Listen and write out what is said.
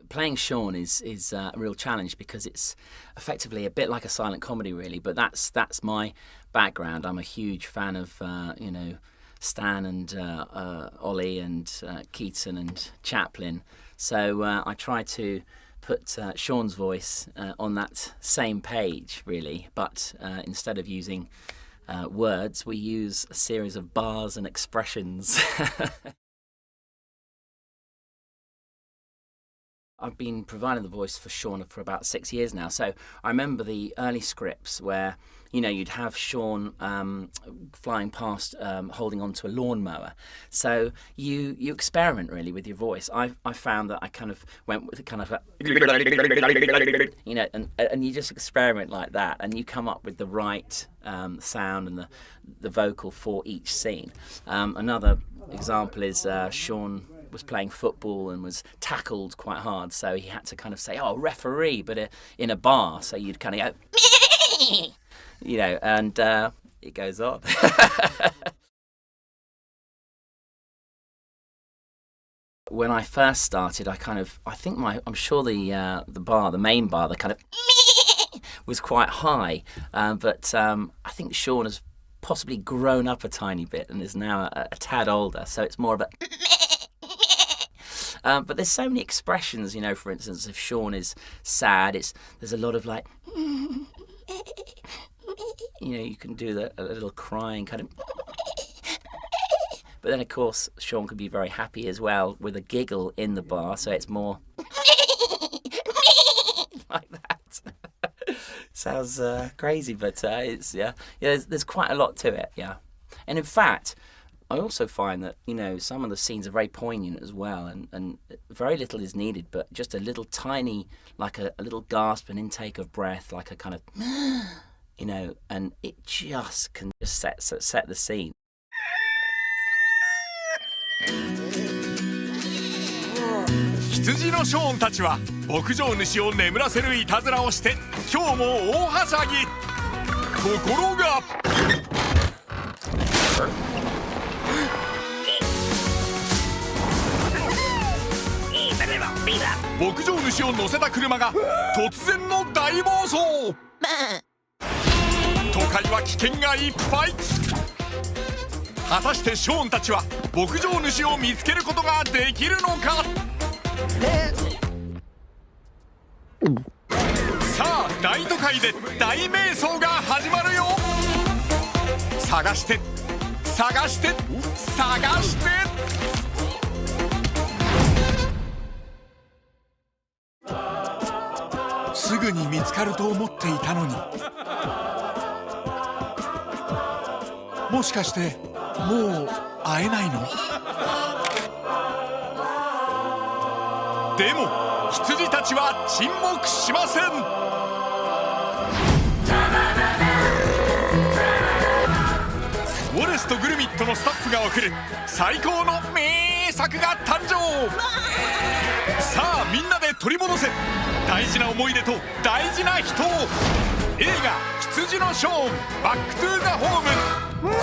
playing Sean is a real challenge because it's effectively a bit like a silent comedy, really. But that's my background. I'm a huge fan of Stan and Ollie and Keaton and Chaplin. So I try to put Sean's voice on that same page, really. But instead of using words, we use a series of bars and expressions. I've been providing the voice for Sean for about 6 years now. So I remember the early scripts where, you'd have Sean flying past holding onto a lawnmower. So you experiment really with your voice. I found that I kind of went with kind of a, and you just experiment like that, and you come up with the right sound and the vocal for each scene. Another example is Sean was playing football and was tackled quite hard, so he had to kind of say, "Oh, referee," but in a bar, so you'd kind of go, and it goes on. When I first started, I'm sure the main bar, the kind of was quite high, but I think Sean has possibly grown up a tiny bit and is now a tad older, so it's more of a. But there's so many expressions, for instance, if Sean is sad, there's a lot of like, you can do a little crying kind of. But then, of course, Sean can be very happy as well with a giggle in the bar, so it's more like that. Sounds crazy, but there's quite a lot to it, yeah. And in fact, I also find that, some of the scenes are very poignant as well, and very little is needed, but just a little tiny, like a little gasp and intake of breath, like a kind of, and it just can just set the scene. 羊のショーンたちは牧場主を眠らせるいたずらをして今日も大はしゃぎ。ところが牧場主を乗せた車が突然の大暴走。都会は危険がいっぱい。果たしてショーンたちは牧場主を見つけることができるのか。さあ大都会で大迷走が始まるよ。探して探して探して。すぐに見つかると思っていたのに、もしかしてもう会えないの？でも羊たちは沈黙しません。ウォレスとグルミットのスタッフが送る最高の名作が誕生。さあみんなで取り戻せ大事な思い出と大事な人を。映画「羊のショーンバックトゥーザホーム」